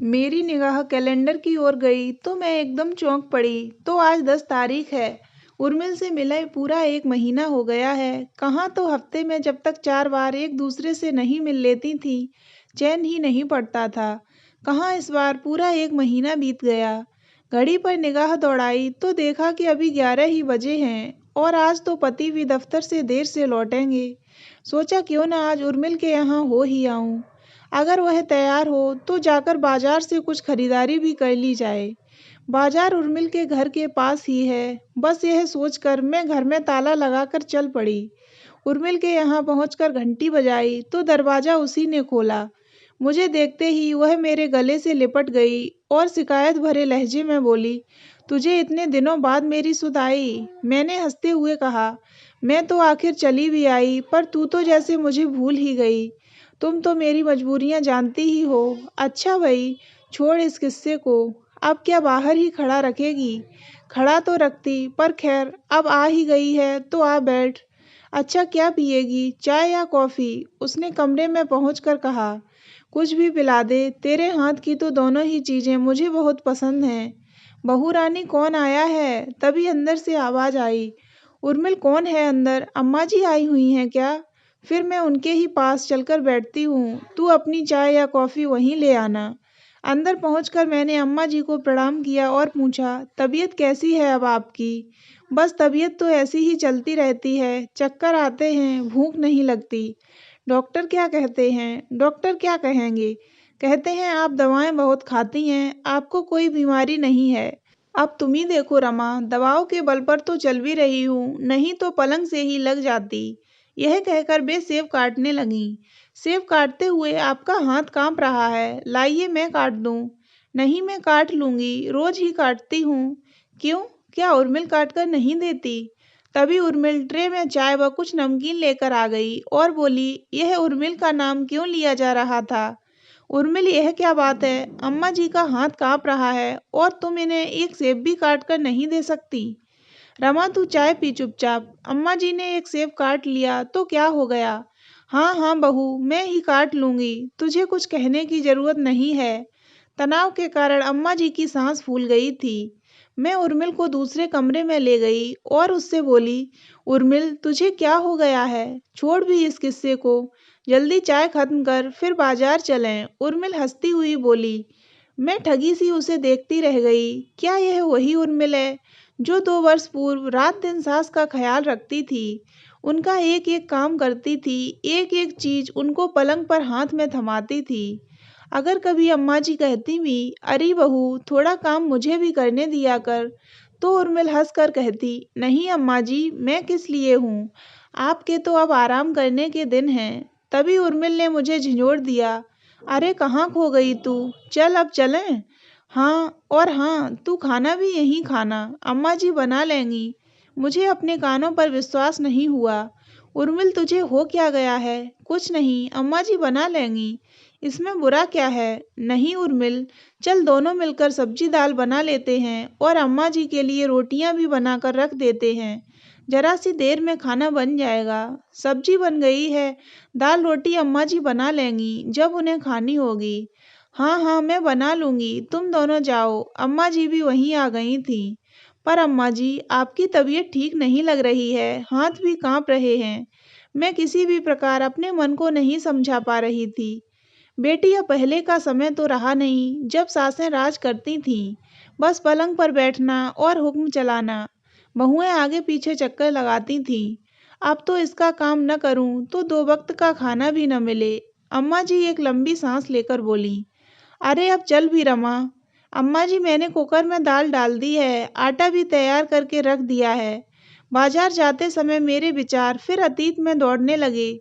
मेरी निगाह कैलेंडर की ओर गई तो मैं एकदम चौंक पड़ी। तो आज 10 तारीख है। उर्मिल से मिले पूरा 1 महीना हो गया है। कहाँ तो हफ्ते में जब तक 4 बार एक दूसरे से नहीं मिल लेती थी, चैन ही नहीं पड़ता था। कहाँ इस बार पूरा 1 महीना बीत गया। घड़ी पर निगाह दौड़ाई तो देखा कि अभी 11 ही बजे हैं और आज तो पति भी दफ्तर से देर से लौटेंगे। सोचा क्यों ना आज उर्मिल के यहाँ हो ही आऊं। अगर वह तैयार हो तो जाकर बाजार से कुछ खरीदारी भी कर ली जाए। बाजार उर्मिल के घर के पास ही है। बस यह सोचकर मैं घर में ताला लगाकर चल पड़ी। उर्मिल के यहाँ पहुंचकर घंटी बजाई तो दरवाजा उसी ने खोला। मुझे देखते ही वह मेरे गले से लिपट गई और शिकायत भरे लहजे में बोली, तुझे इतने दिनों बाद मेरी सुध आई। मैंने हंसते हुए कहा, मैं तो आखिर चली भी आई, पर तू तो जैसे मुझे भूल ही गई। तुम तो मेरी मजबूरियां जानती ही हो। अच्छा भाई, छोड़ इस किस्से को। अब क्या बाहर ही खड़ा रखेगी? खड़ा तो रखती, पर खैर अब आ ही गई है तो आ बैठ। अच्छा क्या पिएगी, चाय या कॉफ़ी? उसने कमरे में पहुंचकर कहा। कुछ भी पिला दे, तेरे हाथ की तो दोनों ही चीज़ें मुझे बहुत पसंद हैं। बहू रानी कौन आया है? तभी अंदर से आवाज़ आई। उर्मिल कौन है अंदर? अम्मा जी आई हुई हैं क्या? फिर मैं उनके ही पास चलकर बैठती हूँ। तू अपनी चाय या कॉफ़ी वहीं ले आना। अंदर पहुंचकर मैंने अम्मा जी को प्रणाम किया और पूछा, तबीयत कैसी है अब आपकी? बस तबीयत तो ऐसी ही चलती रहती है, चक्कर आते हैं, भूख नहीं लगती। डॉक्टर क्या कहते हैं? डॉक्टर क्या कहेंगे? कहते हैं आप दवाएं बहुत खाती हैं, आपको कोई बीमारी नहीं है। अब तुम ही देखो रमा, दवाओं के बल पर तो चल भी रही हूँ, नहीं तो पलंग से ही लग जाती। यह कहकर वे सेब काटने लगीं। सेब काटते हुए आपका हाथ कांप रहा है, लाइए मैं काट दूं। नहीं मैं काट लूंगी, रोज ही काटती हूँ। क्यों, क्या उर्मिल काट कर नहीं देती? तभी उर्मिल ट्रे में चाय व कुछ नमकीन लेकर आ गई और बोली, यह उर्मिल का नाम क्यों लिया जा रहा था? उर्मिल यह क्या बात है? अम्मा जी का हाथ कांप रहा है और तुम इन्हें एक सेब भी काट कर नहीं दे सकती? रमा तू चाय पी चुपचाप। अम्मा जी ने एक सेब काट लिया तो क्या हो गया? हाँ हाँ बहू, मैं ही काट लूंगी, तुझे कुछ कहने की जरूरत नहीं है। तनाव के कारण अम्मा जी की सांस फूल गई थी। मैं उर्मिल को दूसरे कमरे में ले गई और उससे बोली, उर्मिल तुझे क्या हो गया है? छोड़ भी इस किस्से को, जल्दी चाय खत्म कर फिर बाजार चलें। उर्मिल हंसती हुई बोली। मैं ठगी सी उसे देखती रह गई। क्या यह वही उर्मिल है जो 2 वर्ष पूर्व रात दिन सास का ख्याल रखती थी, उनका एक एक काम करती थी, एक एक चीज उनको पलंग पर हाथ में थमाती थी? अगर कभी अम्मा जी कहती भी, अरे बहू थोड़ा काम मुझे भी करने दिया कर, तो उर्मिल हंस कर कहती, नहीं अम्मा जी, मैं किस लिए हूँ, आपके तो अब आराम करने के दिन हैं। तभी उर्मिल ने मुझे झिंझोड़ दिया, अरे कहाँ खो गई तू, चल अब चलें। हाँ और हाँ, तू खाना भी यहीं खाना, अम्मा जी बना लेंगी। मुझे अपने कानों पर विश्वास नहीं हुआ। उर्मिल तुझे हो क्या गया है? कुछ नहीं, अम्मा जी बना लेंगी, इसमें बुरा क्या है? नहीं उर्मिल, चल दोनों मिलकर सब्जी दाल बना लेते हैं और अम्मा जी के लिए रोटियां भी बनाकर रख देते हैं। जरा सी देर में खाना बन जाएगा। सब्जी बन गई है, दाल रोटी अम्मा जी बना लेंगी जब उन्हें खानी होगी। हाँ हाँ मैं बना लूंगी, तुम दोनों जाओ। अम्मा जी भी वहीं आ गई थीं। पर अम्मा जी आपकी तबीयत ठीक नहीं लग रही है, हाथ भी कांप रहे हैं। मैं किसी भी प्रकार अपने मन को नहीं समझा पा रही थी। बेटी अब पहले का समय तो रहा नहीं जब सासें राज करती थीं, बस पलंग पर बैठना और हुक्म चलाना। बहुएं आगे पीछे चक्कर लगाती थीं। अब तो इसका काम न करूं तो 2 वक्त का खाना भी न मिले। अम्मा जी एक लंबी सांस लेकर बोली, अरे अब चल भी रमा। अम्मा जी मैंने कुकर में दाल डाल दी है, आटा भी तैयार करके रख दिया है। बाजार जाते समय मेरे विचार फिर अतीत में दौड़ने लगे।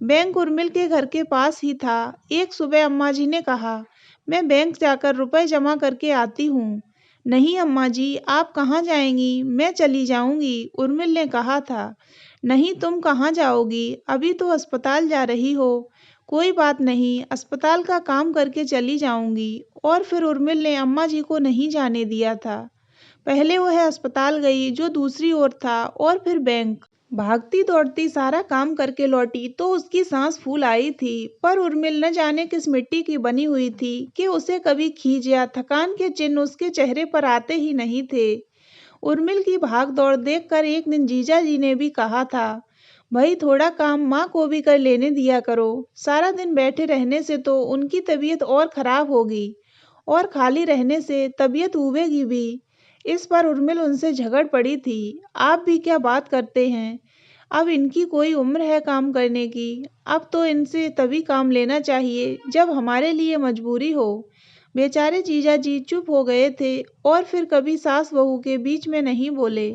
बैंक उर्मिल के घर के पास ही था। एक सुबह अम्मा जी ने कहा, मैं बैंक जाकर रुपए जमा करके आती हूँ। नहीं अम्मा जी, आप कहाँ जाएंगी? मैं चली जाऊंगी, उर्मिल ने कहा था। नहीं तुम कहाँ जाओगी, अभी तो अस्पताल जा रही हो। कोई बात नहीं, अस्पताल का काम करके चली जाऊंगी। और फिर उर्मिल ने अम्मा जी को नहीं जाने दिया था। पहले वह अस्पताल गई जो दूसरी ओर था और फिर बैंक। भागती दौड़ती सारा काम करके लौटी तो उसकी सांस फूल आई थी। पर उर्मिल न जाने किस मिट्टी की बनी हुई थी कि उसे कभी खींच या थकान के चिन्ह उसके चेहरे पर आते ही नहीं थे। उर्मिल की भाग दौड़ देखकर एक दिन जीजा जी ने भी कहा था, भाई थोड़ा काम माँ को भी कर लेने दिया करो। सारा दिन बैठे रहने से तो उनकी तबीयत और खराब होगी और खाली रहने से तबीयत उबेगी भी। इस पर उर्मिल उनसे झगड़ पड़ी थी। आप भी क्या बात करते हैं? अब इनकी कोई उम्र है काम करने की। अब तो इनसे तभी काम लेना चाहिए जब हमारे लिए मजबूरी हो। बेचारे जीजा जी चुप हो गए थे और फिर कभी सास बहू के बीच में नहीं बोले।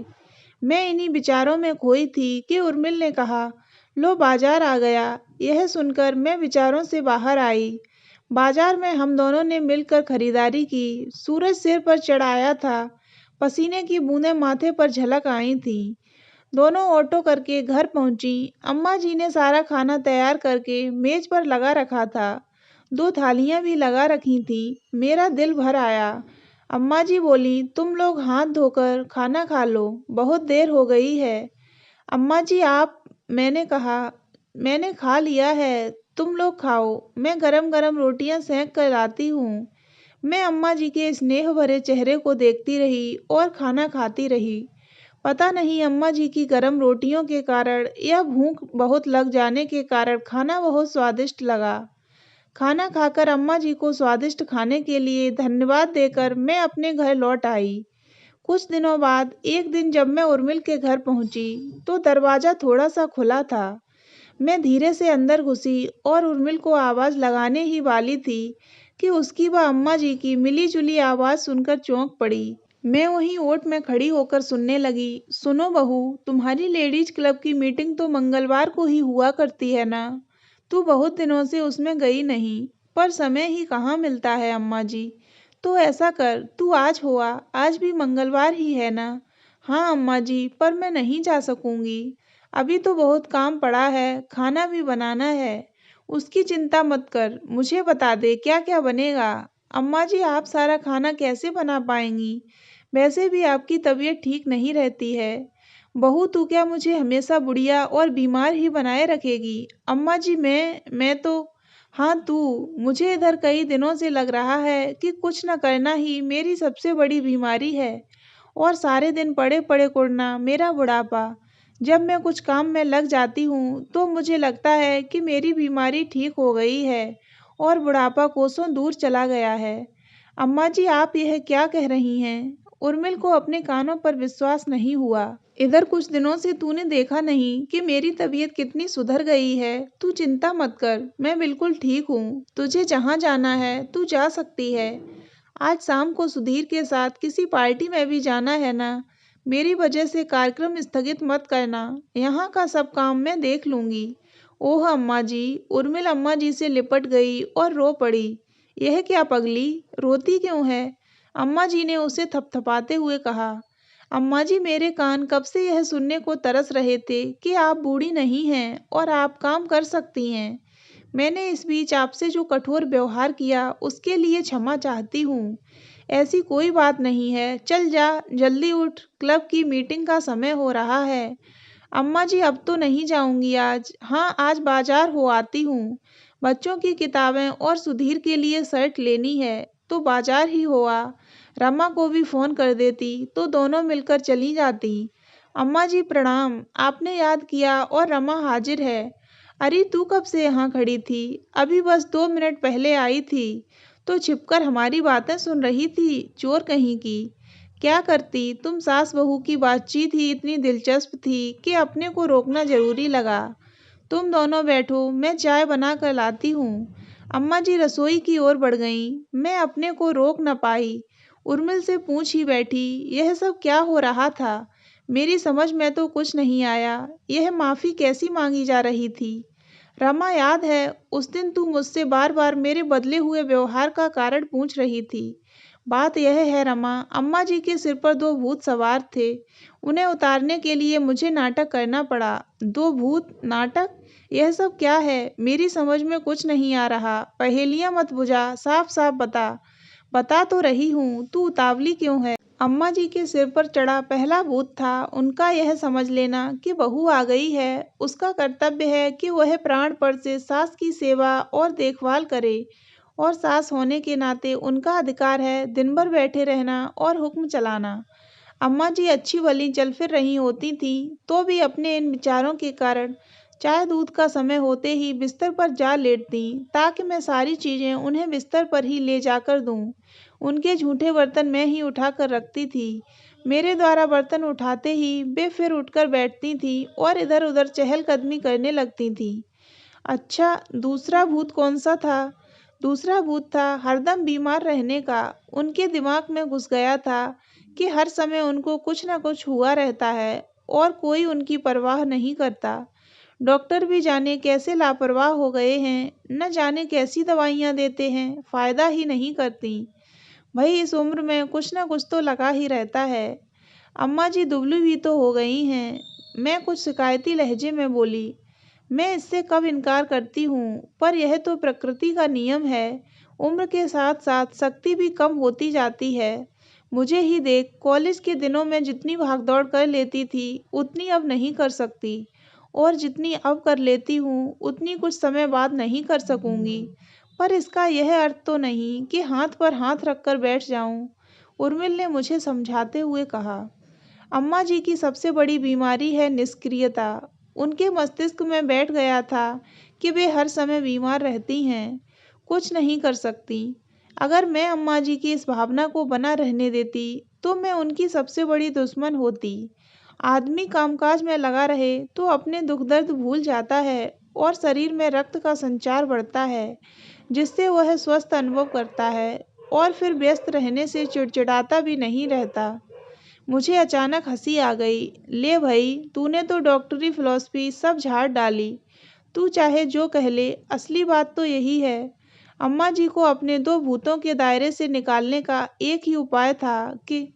मैं इन्हीं विचारों में खोई थी कि उर्मिल ने कहा, लो बाजार आ गया। यह सुनकर मैं विचारों से बाहर आई। बाजार में हम दोनों ने मिलकर खरीदारी की। सूरज सिर पर चढ़ आया था। पसीने की बूंदें माथे पर झलक आई थीं। दोनों ऑटो करके घर पहुंची। अम्मा जी ने सारा खाना तैयार करके मेज पर लगा रखा था। 2 थालियां भी लगा रखी थीं। मेरा दिल भर आया। अम्मा जी बोली, तुम लोग हाथ धोकर खाना खा लो, बहुत देर हो गई है। अम्मा जी आप, मैंने कहा, मैंने खा लिया है, तुम लोग खाओ, मैं गरम गरम रोटियां सेंक कर लाती हूँ। मैं अम्मा जी के स्नेह भरे चेहरे को देखती रही और खाना खाती रही। पता नहीं अम्मा जी की गरम रोटियों के कारण या भूख बहुत लग जाने के कारण खाना बहुत स्वादिष्ट लगा। खाना खाकर अम्मा जी को स्वादिष्ट खाने के लिए धन्यवाद देकर मैं अपने घर लौट आई। कुछ दिनों बाद एक दिन जब मैं उर्मिल के घर पहुंची तो दरवाज़ा थोड़ा सा खुला था। मैं धीरे से अंदर घुसी और उर्मिल को आवाज़ लगाने ही वाली थी कि उसकी व अम्मा जी की मिली-जुली आवाज़ सुनकर चौंक पड़ी। मैं वहीं ओट में खड़ी होकर सुनने लगी। सुनो बहू, तुम्हारी लेडीज क्लब की मीटिंग तो मंगलवार को ही हुआ करती है ना? तू बहुत दिनों से उसमें गई नहीं, पर समय ही कहाँ मिलता है अम्मा जी। तो ऐसा कर, तू आज हुआ, आज भी मंगलवार ही है ना? हाँ अम्मा जी, पर मैं नहीं जा सकूंगी। अभी तो बहुत काम पड़ा है, खाना भी बनाना है। उसकी चिंता मत कर, मुझे बता दे क्या क्या बनेगा। अम्मा जी आप सारा खाना कैसे बना पाएंगी? वैसे भी आपकी तबीयत ठीक नहीं रहती है। बहू तू क्या मुझे हमेशा बुढ़िया और बीमार ही बनाए रखेगी? अम्मा जी मैं तो, हाँ तू, मुझे इधर कई दिनों से लग रहा है कि कुछ न करना ही मेरी सबसे बड़ी बीमारी है और सारे दिन पड़े पड़े कुढ़ना मेरा बुढ़ापा। जब मैं कुछ काम में लग जाती हूँ तो मुझे लगता है कि मेरी बीमारी ठीक हो गई है और बुढ़ापा कोसों दूर चला गया है। अम्मा जी आप यह क्या कह रही हैं? उर्मिल को अपने कानों पर विश्वास नहीं हुआ। इधर कुछ दिनों से तूने देखा नहीं कि मेरी तबीयत कितनी सुधर गई है। तू चिंता मत कर, मैं बिल्कुल ठीक हूँ। तुझे जहाँ जाना है तू जा सकती है। आज शाम को सुधीर के साथ किसी पार्टी में भी जाना है ना? मेरी वजह से कार्यक्रम स्थगित मत करना। यहाँ का सब काम मैं देख लूंगी। ओह अम्मा जी, उर्मिल अम्मा जी से लिपट गई और रो पड़ी। यह क्या पगली, रोती क्यों है? अम्मा जी ने उसे थपथपाते हुए कहा। अम्मा जी मेरे कान कब से यह सुनने को तरस रहे थे कि आप बूढ़ी नहीं हैं और आप काम कर सकती हैं। मैंने इस बीच आपसे जो कठोर व्यवहार किया उसके लिए क्षमा चाहती हूँ। ऐसी कोई बात नहीं है, चल जा, जल्दी उठ, क्लब की मीटिंग का समय हो रहा है। अम्मा जी अब तो नहीं जाऊंगी आज। हाँ आज बाजार हो आती हूँ। बच्चों की किताबें और सुधीर के लिए शर्ट लेनी है तो बाजार ही हो आ। रमा को भी फोन कर देती तो दोनों मिलकर चली जाती। अम्मा जी प्रणाम, आपने याद किया और रमा हाजिर है। अरे तू कब से यहाँ खड़ी थी? अभी बस 2 मिनट पहले आई थी। तो छिपकर हमारी बातें सुन रही थी, चोर कहीं की। क्या करती, तुम सास बहू की बातचीत ही इतनी दिलचस्प थी कि अपने को रोकना जरूरी लगा। तुम दोनों बैठो, मैं चाय बना कर लाती हूँ। अम्मा जी रसोई की ओर बढ़ गईं। मैं अपने को रोक न पाई। उर्मिल से पूछ ही बैठी, यह सब क्या हो रहा था? मेरी समझ में तो कुछ नहीं आया। यह माफ़ी कैसी मांगी जा रही थी? रमा याद है, उस दिन तू मुझसे बार बार मेरे बदले हुए व्यवहार का कारण पूछ रही थी। बात यह है रमा, अम्मा जी के सिर पर 2 भूत सवार थे। उन्हें उतारने के लिए मुझे नाटक करना पड़ा। 2 भूत, नाटक? यह सब क्या है? मेरी समझ में कुछ नहीं आ रहा। पहेलियां मत बुझा, साफ साफ बता। बता तो रही हूँ, तू उतावली क्यों है? अम्मा जी के सिर पर चढ़ा पहला भूत था उनका यह समझ लेना कि बहू आ गई है। उसका कर्तव्य है कि वह प्राणपण से सास की सेवा और देखभाल करे, और सास होने के नाते उनका अधिकार है दिन भर बैठे रहना और हुक्म चलाना। अम्मा जी अच्छी भली चल फिर रही होती थीं, तो भी अपने इन विचारों के कारण चाय दूध का समय होते ही बिस्तर पर जा लेटतीं, ताकि मैं सारी चीज़ें उन्हें बिस्तर पर ही ले जाकर दूँ। उनके झूठे बर्तन मैं ही उठाकर रखती थी। मेरे द्वारा बर्तन उठाते ही वे फिर उठकर बैठती थीं और इधर-उधर चहलकदमी करने लगती थीं। अच्छा, दूसरा भूत कौन-सा था? दूसरा भूत था हरदम बीमार रहने का। उनके दिमाग में घुस गया था कि हर समय उनको कुछ न कुछ हुआ रहता है और कोई उनकी परवाह नहीं करता। डॉक्टर भी जाने कैसे लापरवाह हो गए हैं, न जाने कैसी दवाइयाँ देते हैं, फ़ायदा ही नहीं करतीं। भई इस उम्र में कुछ न कुछ तो लगा ही रहता है। अम्मा जी दुबली भी तो हो गई हैं। मैं कुछ शिकायती लहजे में बोली। मैं इससे कब इनकार करती हूँ, पर यह तो प्रकृति का नियम है। उम्र के साथ-साथ शक्ति भी कम होती जाती है। मुझे ही देख, कॉलेज के दिनों में जितनी भाग-दौड़ कर लेती थी, उतनी अब नहीं कर सकती, और जितनी अब कर लेती हूँ, उतनी कुछ समय बाद नहीं कर सकूँगी। पर इसका यह अर्थ तो नहीं कि हाथ पर हाथ रखकर बैठ जाऊँ, उर्मिल ने मुझे समझाते हुए कहा। अम्मा जी की सबसे बड़ी बीमारी है निष्क्रियता। उनके मस्तिष्क में बैठ गया था कि वे हर समय बीमार रहती हैं, कुछ नहीं कर सकती। अगर मैं अम्मा जी की इस भावना को बना रहने देती, तो मैं उनकी सबसे बड़ी दुश्मन होती। आदमी कामकाज में लगा रहे तो अपने दुख दर्द भूल जाता है और शरीर में रक्त का संचार बढ़ता है, जिससे वह स्वस्थ अनुभव करता है और फिर व्यस्त रहने से चिड़चिड़ाता भी नहीं रहता। मुझे अचानक हंसी आ गई। ले भई, तूने तो डॉक्टरी फिलॉसफी सब झाड़ डाली। तू चाहे जो कह ले, असली बात तो यही है। अम्मा जी को अपने दो भूतों के दायरे से निकालने का एक ही उपाय था कि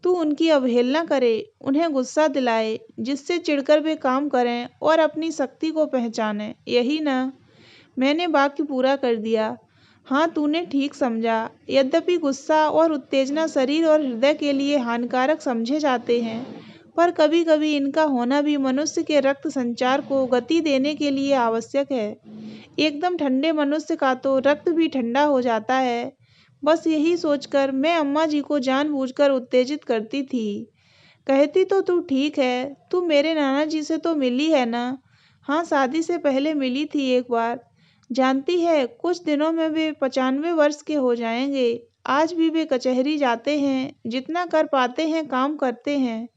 तू उनकी अवहेलना करे, उन्हें गुस्सा दिलाए, जिससे चिढ़कर वे काम करें और अपनी शक्ति को पहचानें। यही ना? मैंने वाक्य पूरा कर दिया। हाँ, तूने ठीक समझा। यद्यपि गुस्सा और उत्तेजना शरीर और हृदय के लिए हानिकारक समझे जाते हैं, पर कभी-कभी इनका होना भी मनुष्य के रक्त संचार को गति देने के लिए आवश्यक है। एकदम ठंडे मनुष्य का तो रक्त भी ठंडा हो जाता है। बस यही सोचकर मैं अम्मा जी को जानबूझकर उत्तेजित करती थी। कहती तो तू ठीक है, तू मेरे नाना जी से तो मिली है ना? हाँ, शादी से पहले मिली थी एक बार। जानती है, कुछ दिनों में वे 95 वर्ष के हो जाएंगे। आज भी वे कचहरी जाते हैं, जितना कर पाते हैं काम करते हैं।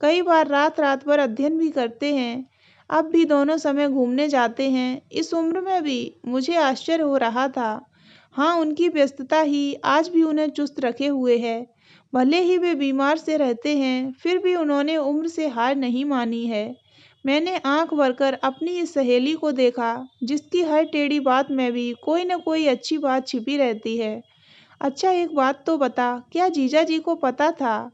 कई बार रात-रात भर अध्ययन भी करते हैं। अब भी दोनों समय घूमने जाते हैं। इस उम्र में भी मुझे आश्चर्य हो रहा था। हाँ, उनकी व्यस्तता ही आज भी उन्हें चुस्त रखे हुए है। भले ही वे बीमार से रहते हैं, फिर भी उन्होंने उम्र से हार नहीं मानी है। मैंने आंख भरकर अपनी इस सहेली को देखा, जिसकी हर टेढ़ी बात में भी कोई न कोई अच्छी बात छिपी रहती है। अच्छा, एक बात तो बता, क्या जीजा जी को पता था?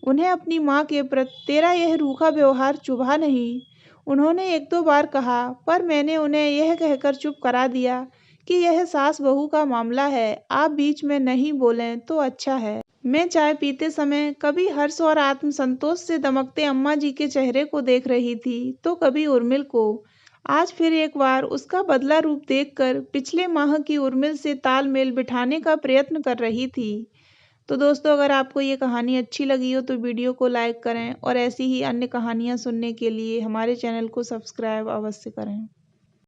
उन्हें अपनी माँ के प्रति तेरा यह रूखा व्यवहार चुभा नहीं? उन्होंने एक दो बार कहा, पर मैंने उन्हें यह कहकर चुप करा दिया कि यह सास बहू का मामला है, आप बीच में नहीं बोलें तो अच्छा है। मैं चाय पीते समय कभी हर्ष और आत्मसंतोष से दमकते अम्मा जी के चेहरे को देख रही थी, तो कभी उर्मिल को। आज फिर एक बार उसका बदला रूप देखकर पिछले माह की उर्मिल से तालमेल बिठाने का प्रयत्न कर रही थी। तो दोस्तों, अगर आपको ये कहानी अच्छी लगी हो तो वीडियो को लाइक करें, और ऐसी ही अन्य कहानियाँ सुनने के लिए हमारे चैनल को सब्सक्राइब अवश्य करें।